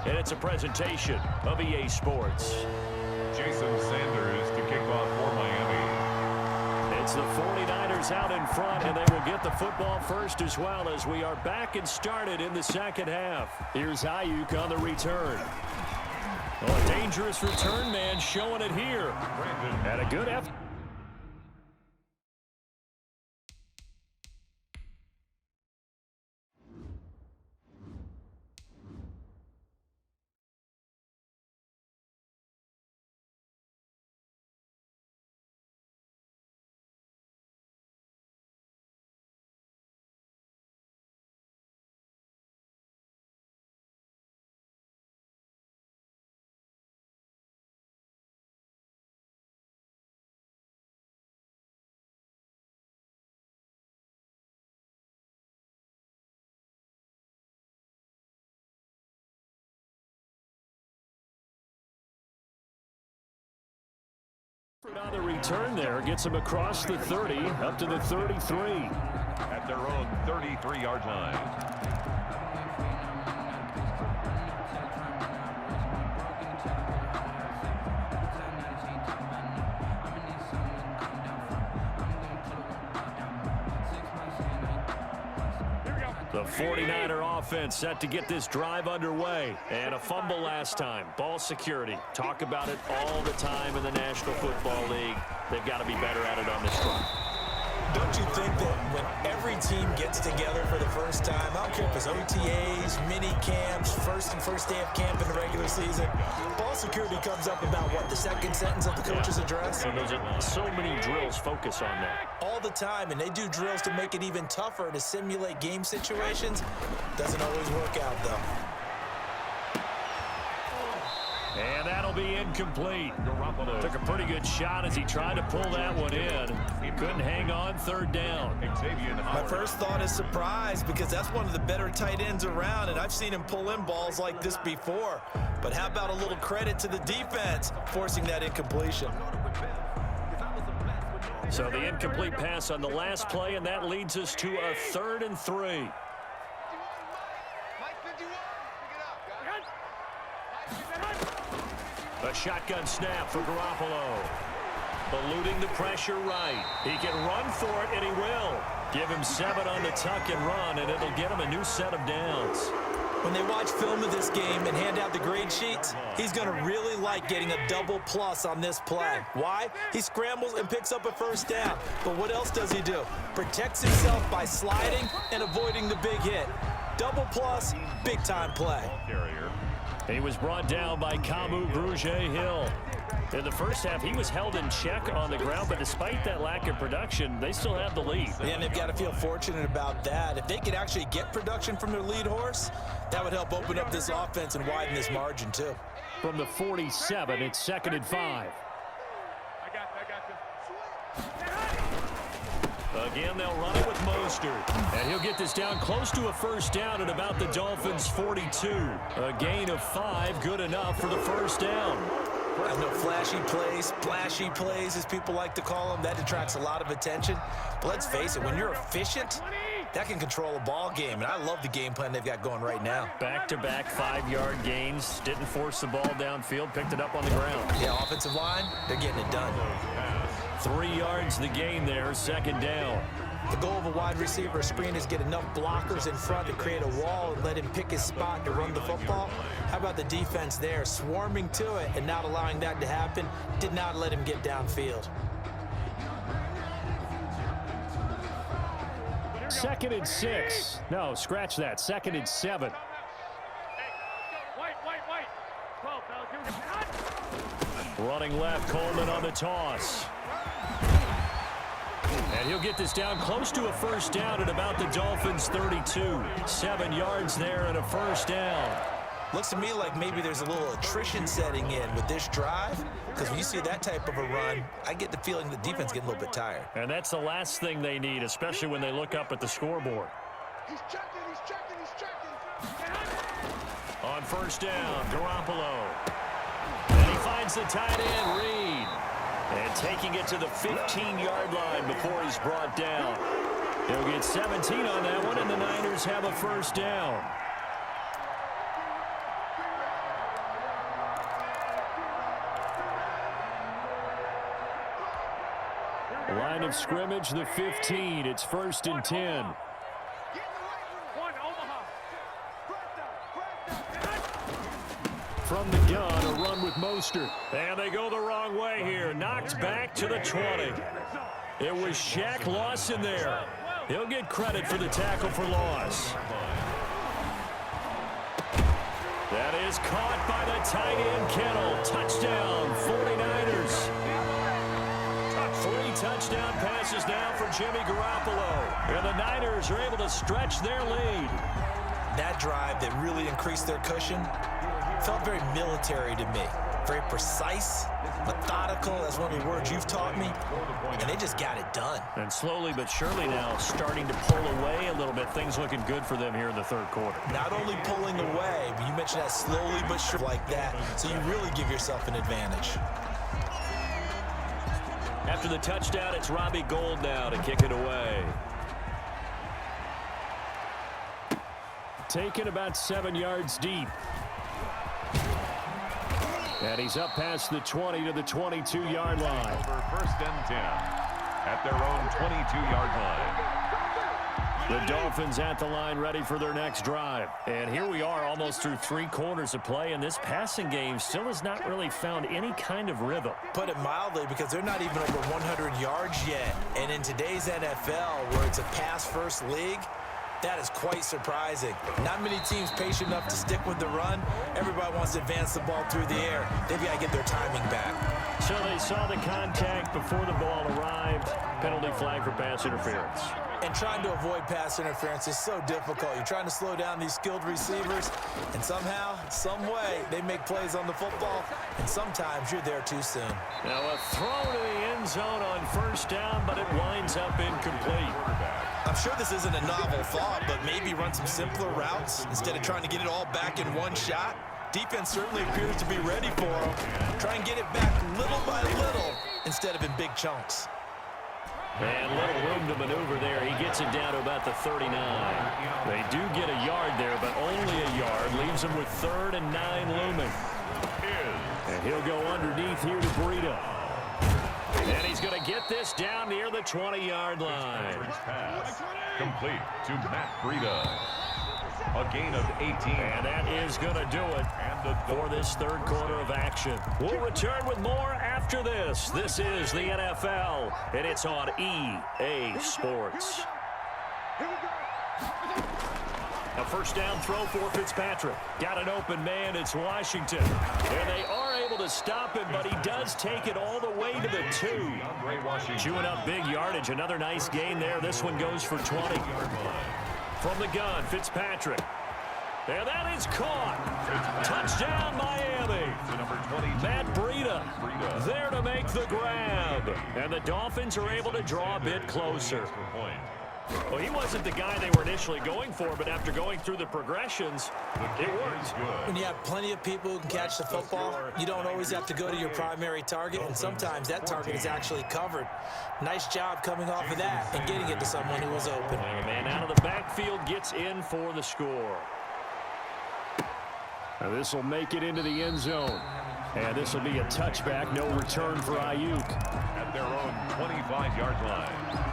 And it's a presentation of EA Sports. Jason Sanders to kick off for Miami. It's the 49ers out in front, and they will get the football first as well as we are back and started in the second half. Here's Ayuk on the return. Oh, a dangerous return man showing it here. And a good effort. On the return there, gets him across the 30, up to the 33. At their own 33-yard line. The 49er offense set to get this drive underway. And a fumble last time. Ball security. Talk about it all the time in the National Football League. They've got to be better at it on this front. Don't you think that when every team gets together for the first time, I don't care if it's OTAs, mini camps, first day of camp in the regular season, ball security comes up about what, the second sentence of the coach's address? And those are so many drills focus on that. All the time, and they do drills to make it even tougher to simulate game situations. Doesn't always work out, though. And that'll be incomplete. Took a pretty good shot as he tried to pull that one in. He couldn't hang on third down. My first thought is surprise because that's one of the better tight ends around, and I've seen him pull in balls like this before. But how about a little credit to the defense forcing that incompletion? So the incomplete pass on the last play, and that leads us to a 3rd and 3. A shotgun snap for Garoppolo. Eluding the pressure right. He can run for it, and he will. Give him 7 on the tuck and run, and it'll get him a new set of downs. When they watch film of this game and hand out the grade sheets, he's going to really like getting a double plus on this play. Why? He scrambles and picks up a first down. But what else does he do? Protects himself by sliding and avoiding the big hit. Double plus, big-time play. He was brought down by Kamu Grugier-Hill. In the first half, he was held in check on the ground, but despite that lack of production, they still have the lead. Yeah, and they've got to feel fortunate about that. If they could actually get production from their lead horse, that would help open up this offense and widen this margin, too. From the 47, it's 2nd and 5. Again, they'll run it with Mostert. And he'll get this down close to a first down at about the Dolphins' 42. A gain of 5, good enough for the first down. I know flashy plays, splashy plays, as people like to call them, that attracts a lot of attention. But let's face it, when you're efficient, that can control a ball game. And I love the game plan they've got going right now. Back-to-back 5-yard gains. Didn't force the ball downfield. Picked it up on the ground. Yeah, offensive line, they're getting it done. 3 yards the gain there, 2nd down. The goal of a wide receiver screen is get enough blockers in front to create a wall and let him pick his spot to run the football. How about the defense there, swarming to it and not allowing that to happen? Did not let him get downfield. 2nd and 6. No, scratch that. 2nd and 7. Running left, Coleman on the toss. And he'll get this down close to a first down at about the Dolphins' 32. 7 yards there and a first down. Looks to me like maybe there's a little attrition setting in with this drive, because when you see that type of a run, I get the feeling the defense getting a little bit tired. And that's the last thing they need, especially when they look up at the scoreboard. He's checking. On first down, Garoppolo. And he finds the tight end, Reed. And taking it to the 15-yard line before he's brought down. He'll get 17 on that one, and the Niners have a first down. Line of scrimmage, the 15. It's 1st and 10. From the gun, a run with Mostert. And they go the wrong way here. Knocked back to the 20. It was Shaq Lawson there. He'll get credit for the tackle for loss. That is caught by the tight end, Kittle. Touchdown, 49ers. 3 touchdown passes now for Jimmy Garoppolo. And the Niners are able to stretch their lead. That drive that really increased their cushion felt very military to me. Very precise, methodical. That's one of the words you've taught me. And they just got it done. And slowly but surely now starting to pull away a little bit. Things looking good for them here in the third quarter. Not only pulling away, but you mentioned that slowly but surely like that. So you really give yourself an advantage. After the touchdown, it's Robbie Gould now to kick it away. Taken about 7 yards deep. And he's up past the 20 to the 22-yard line. For 1st and 10 at their own 22-yard line. The Dolphins at the line ready for their next drive. And here we are almost through 3 quarters of play, and this passing game still has not really found any kind of rhythm. Put it mildly, because they're not even over 100 yards yet. And in today's NFL, where it's a pass-first league, that is quite surprising. Not many teams patient enough to stick with the run. Everybody wants to advance the ball through the air. They've got to get their timing back. So they saw the contact before the ball arrived. Penalty flag for pass interference. And trying to avoid pass interference is so difficult. You're trying to slow down these skilled receivers, and somehow, some way, they make plays on the football, and sometimes you're there too soon. Now a throw to the end zone on 1st down, but it winds up incomplete. I'm sure this isn't a novel thought, but maybe run some simpler routes instead of trying to get it all back in one shot. Defense certainly appears to be ready for them. Try and get it back little by little instead of in big chunks. And little room to maneuver there. He gets it down to about the 39. They do get a yard there, but only a yard. Leaves them with 3rd and 9 looming. And he'll go underneath here to Breida. And he's going to get this down near the 20-yard line. Pass complete to Matt Breida. A gain of 18. And that is going to do it for this third quarter of action. We'll return with more after this. This is the NFL, and it's on EA Sports. A 1st down throw for Fitzpatrick. Got an open man. It's Washington. And they are able to stop him, but he does take it all the way to the 2. Chewing up big yardage. Another nice gain there. This one goes for 20. From the gun, Fitzpatrick. And that is caught. Touchdown, Miami. Matt Breida there to make the grab. And the Dolphins are able to draw a bit closer. Well, he wasn't the guy they were initially going for, but after going through the progressions, it worked. When you have plenty of people who can catch the football, you don't always have to go to your primary target, and sometimes that target is actually covered. Nice job coming off of that and getting it to someone who was open. And a man out of the backfield gets in for the score. Now this will make it into the end zone. And this will be a touchback, no return for Ayuk. At their own 25-yard line.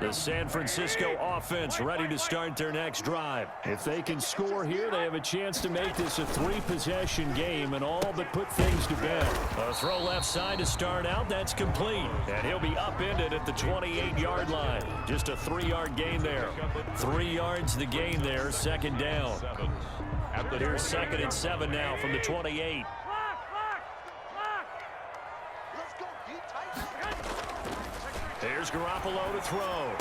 The San Francisco offense ready to start their next drive. If they can score here, they have a chance to make this a 3-possession game and all but put things to bed. A throw left side to start out. That's complete. And he'll be upended at the 28-yard line. Just a 3-yard gain there. 3 yards the gain there. 2nd down. Here's 2nd and 7 now from the 28. There's Garoppolo to throw.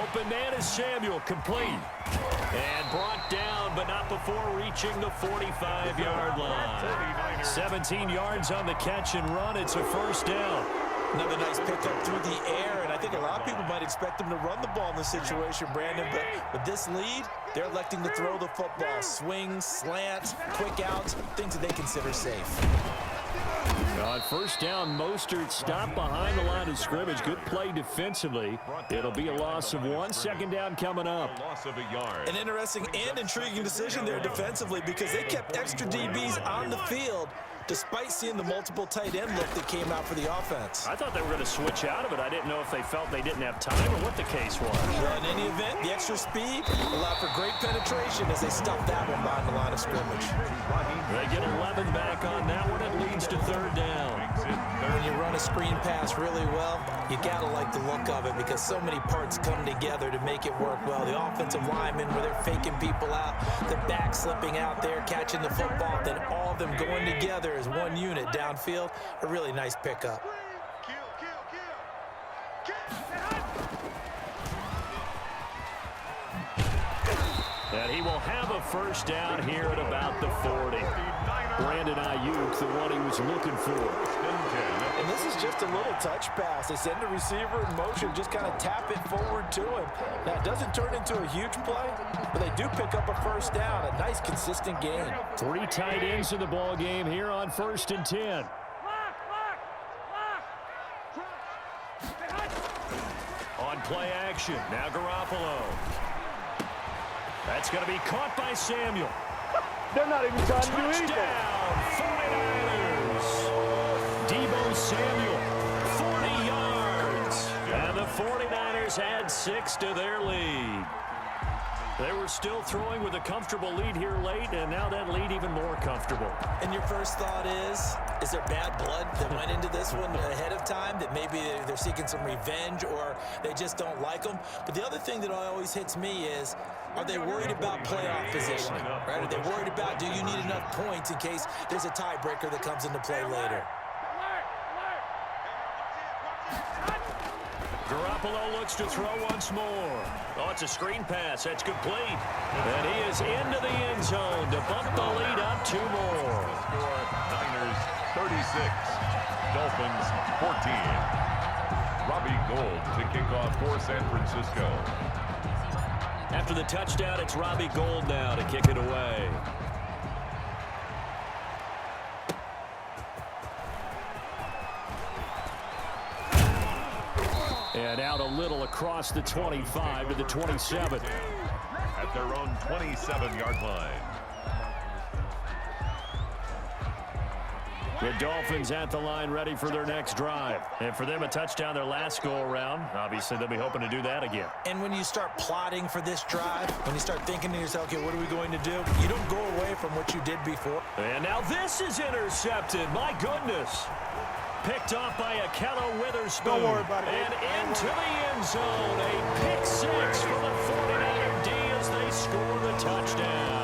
Open man is Samuel, complete. And brought down, but not before reaching the 45-yard line. 17 yards on the catch and run. It's a 1st down. Another nice pickup through the air, and I think a lot of people might expect them to run the ball in this situation, Brandon, but with this lead, they're electing to throw the football. Swings, slants, quick outs, things that they consider safe. On first down, Mostert stopped behind the line of scrimmage. Good play defensively. It'll be a loss of 1. Second down coming up. Loss of a yard. An interesting and intriguing decision there defensively because they kept extra DBs on the field despite seeing the multiple tight end look that came out for the offense. I thought they were going to switch out of it. I didn't know if they felt they didn't have time or what the case was. Well, in any event, the extra speed allowed for great penetration as they stuffed that one behind the line of scrimmage. They get 11 back on that one. It leads to third down. When you run a screen pass really well, you got to like the look of it because so many parts come together to make it work well. The offensive linemen, where they're faking people out, the back slipping out there, catching the football, then all of them going together as one unit downfield. A really nice pickup. And he will have a first down here at about the 40. Brandon Ayuk, the one he was looking for. And this is just a little touch pass. They send the receiver in motion, just kind of tap it forward to him. Now, it doesn't turn into a huge play, but they do pick up a first down. A nice, consistent gain. 3 tight ends in the ball game here on 1st and 10. On play action, now Garoppolo. That's going to be caught by Samuel. They're not even trying to do anything. Touchdown, 49ers. Deebo Samuel, 40 yards. And the 49ers add 6 to their lead. They were still throwing with a comfortable lead here late, and now that lead even more comfortable. And your first thought is there bad blood that went into this one ahead of time, that maybe they're seeking some revenge or they just don't like them? But the other thing that always hits me is, are they worried about playoff positioning? Right? Are they worried about, do you need enough points in case there's a tiebreaker that comes into play later? Garoppolo looks to throw once more. Oh, it's a screen pass. That's complete. And he is into the end zone to bump the lead up 2 more. Score, Niners 36, Dolphins 14. Robbie Gould to kick off for San Francisco. After the touchdown, it's Robbie Gould now to kick it away. And out a little across the 25 to the 27. At their own 27-yard line. The Dolphins at the line ready for their next drive. And for them, a touchdown their last go-around. Obviously, they'll be hoping to do that again. And when you start plotting for this drive, when you start thinking to yourself, okay, what are we going to do? You don't go away from what you did before. And now this is intercepted. My goodness. Picked off by Akello Witherspoon. Don't worry about it. And into the end zone. A pick 6 for the 49er D as they score the touchdown.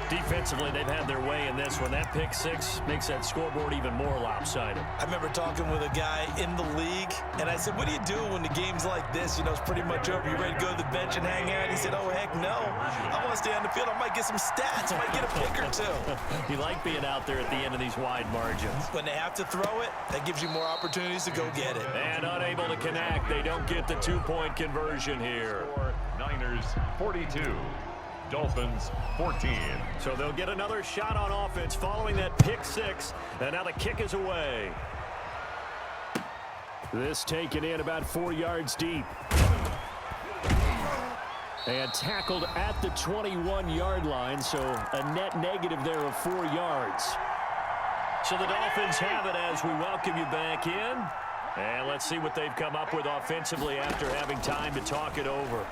Defensively, they've had their way in this one. That pick 6 makes that scoreboard even more lopsided. I remember talking with a guy in the league, and I said, what do you do when the game's like this? You know, it's pretty much over. You ready to go to the bench and hang out? He said, oh, heck no. I want to stay on the field. I might get some stats. I might get a pick or 2. You like being out there at the end of these wide margins. When they have to throw it, that gives you more opportunities to go get it. And unable to connect. They don't get the 2-point conversion here. Niners 42. Dolphins 14. So they'll get another shot on offense following that pick 6. And now the kick is away. This taken in about 4 yards deep. And tackled at the 21-yard line, so a net negative there of 4 yards. So the Dolphins have it as we welcome you back in. And let's see what they've come up with offensively after having time to talk it over.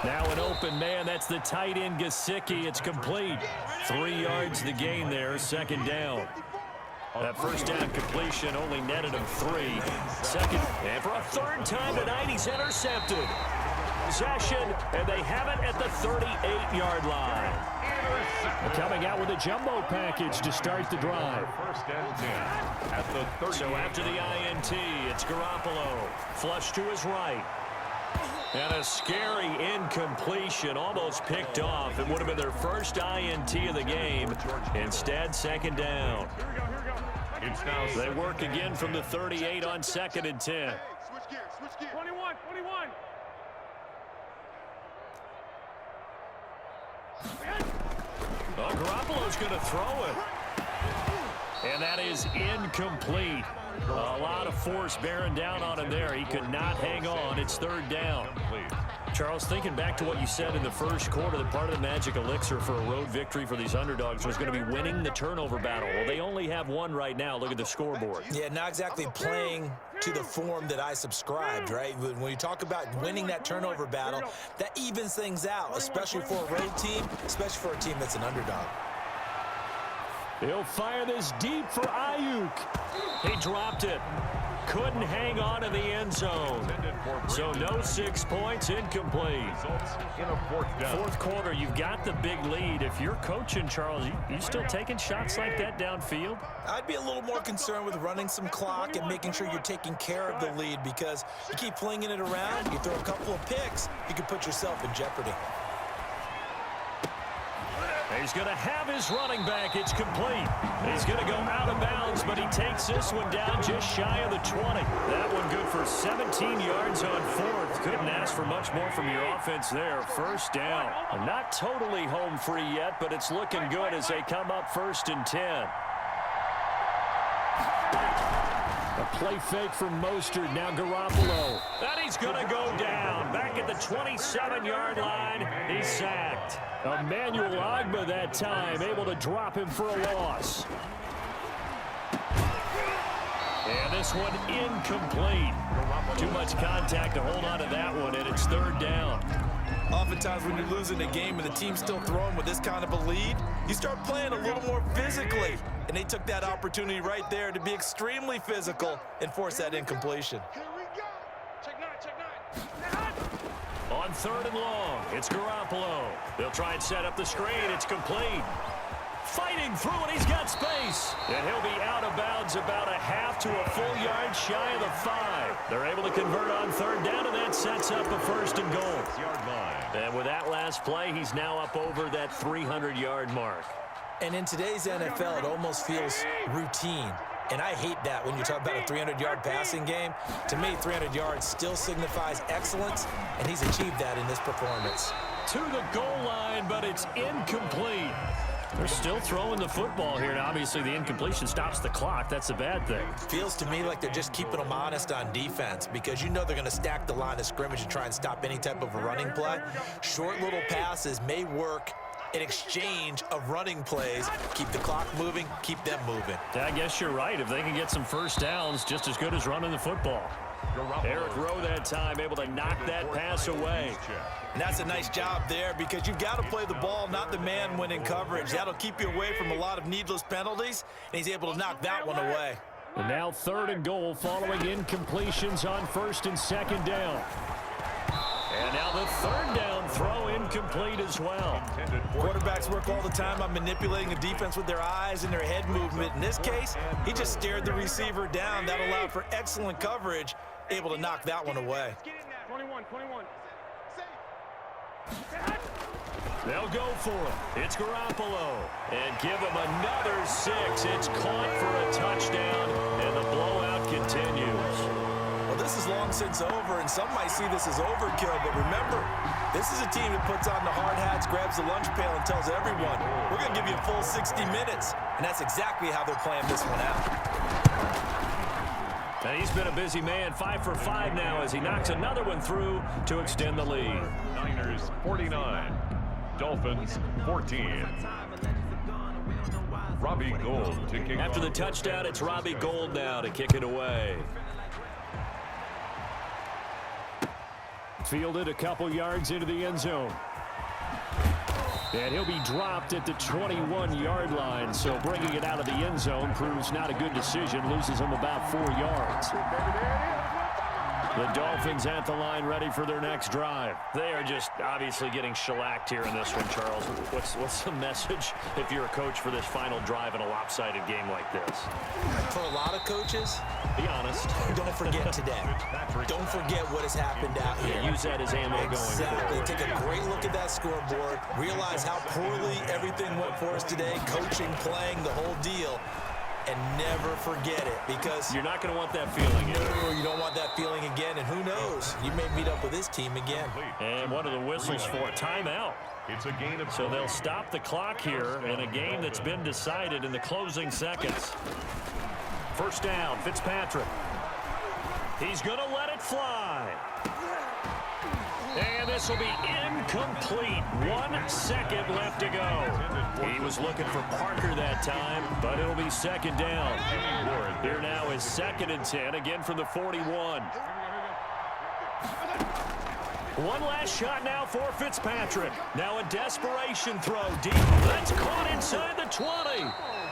Now an open man. That's the tight end, Gesicki. It's complete. 3 yards the gain there, second down. That first down completion only netted him 3. Second, and for a 3rd time tonight, he's intercepted. Possession, and they have it at the 38-yard line. Coming out with a jumbo package to start the drive. First and 10 at the 30. So after the INT, it's Garoppolo. Flush to his right. And a scary incompletion, almost picked off. It would have been their first INT of the game. Instead, second down. They work again from the 38 on 2nd and 10. Switch gears. 21. Well, Garoppolo's going to throw it. And that is incomplete. A lot of force bearing down on him there. He could not hang on. It's third down. Charles, thinking back to what you said in the first quarter, that part of the magic elixir for a road victory for these underdogs was going to be winning the turnover battle. Well, they only have one right now. Look at the scoreboard. Yeah, not exactly playing to the form that I subscribed, right? When you talk about winning that turnover battle, that evens things out, especially for a road team, especially for a team that's an underdog. He'll fire this deep for Ayuk. He dropped it. Couldn't hang on to the end zone. So no 6 points, incomplete. In a fourth down. Fourth quarter, you've got the big lead. If you're coaching, Charles, you still taking shots like that downfield? I'd be a little more concerned with running some clock and making sure you're taking care of the lead, because you keep flinging it around, you throw a couple of picks, you can put yourself in jeopardy. He's going to have his running back. It's complete. He's going to go out of bounds, but he takes this one down just shy of the 20. That one good for 17 yards on fourth. Couldn't ask for much more from your offense there. First down. Not totally home free yet, but it's looking good as they come up 1st and 10. A play fake from Mostert. Now Garoppolo. And he's going to go down. Back at the 27-yard line. He's sacked. Emmanuel Ogbah that time, able to drop him for a loss. And this one incomplete. Too much contact to hold on to that one, and it's third down. Oftentimes when you're losing a game and the team's still throwing with this kind of a lead, you start playing a little more physically. And they took that opportunity right there to be extremely physical and force that incompletion. Here we go. Check nine. On 3rd and long, it's Garoppolo. They'll try and set up the screen. It's complete. Fighting through, and he's got space. And he'll be out of bounds about a half to a full yard shy of the 5. They're able to convert on 3rd down, and that sets up a 1st and goal. And with that last play, he's now up over that 300-yard mark. And in today's NFL, it almost feels routine. And I hate that when you talk about a 300-yard passing game. To me, 300 yards still signifies excellence, and he's achieved that in this performance. To the goal line, but it's incomplete. They're still throwing the football here, and obviously the incompletion stops the clock. That's a bad thing. Feels to me like they're just keeping them honest on defense, because you know they're going to stack the line of scrimmage and try and stop any type of a running play. Short little passes may work in exchange of running plays. Keep the clock moving, keep them moving. I guess you're right. If they can get some first downs, just as good as running the football. Eric Rowe that time able to knock that pass away. And that's a nice job there, because you've got to play the ball, not the man when in coverage. That'll keep you away from a lot of needless penalties, and he's able to knock that one away. And now 3rd and goal following incompletions on 1st and 2nd down. And now the 3rd down throw incomplete as well. Quarterbacks work all the time on manipulating the defense with their eyes and their head movement. In this case, he just stared the receiver down. That allowed for excellent coverage, able to knock that one away. 21. They'll go for it. It's Garoppolo. And give him another 6. It's caught for a touchdown, and the blowout continues. Well, this is long since over, and some might see this as overkill, but remember, this is a team that puts on the hard hats, grabs the lunch pail, and tells everyone, we're going to give you a full 60 minutes, and that's exactly how they're playing this one out. And he's been a busy man, 5 for 5 now as he knocks another one through to extend the lead. Niners 49, Dolphins 14. Robbie Gould to kick After the off. touchdown, it's Robbie Gould now to kick it away. Fielded a couple yards into the end zone. And he'll be dropped at the 21-yard line, so bringing it out of the end zone proves not a good decision, loses him about 4 yards. The Dolphins at the line ready for their next drive. They are just obviously getting shellacked here in this one, Charles. What's the message if you're a coach for this final drive in a lopsided game like this? For a lot of coaches, be honest. Don't forget today. Don't forget what has happened out here. Use that as ammo going Exactly. forward. Take a great look at that scoreboard. Realize how poorly everything went for us today. Coaching, playing, the whole deal. and never forget it, because you're not going to want that feeling. No, you don't want that feeling again, and who knows? You may meet up with this team again. And one of the whistles for a timeout. It's a gain of So they'll stop the clock here in a game that's been decided in the closing seconds. First down, Fitzpatrick. He's going to let it fly. And this will be incomplete. 1 second left to go. He was looking for Parker that time, but it'll be second down. Here now is 2nd and 10, again from the 41. One last shot now for Fitzpatrick. Now a desperation throw deep. That's caught inside the 20.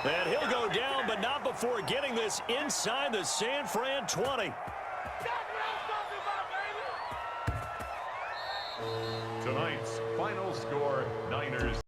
And he'll go down, but not before getting this inside the San Fran 20.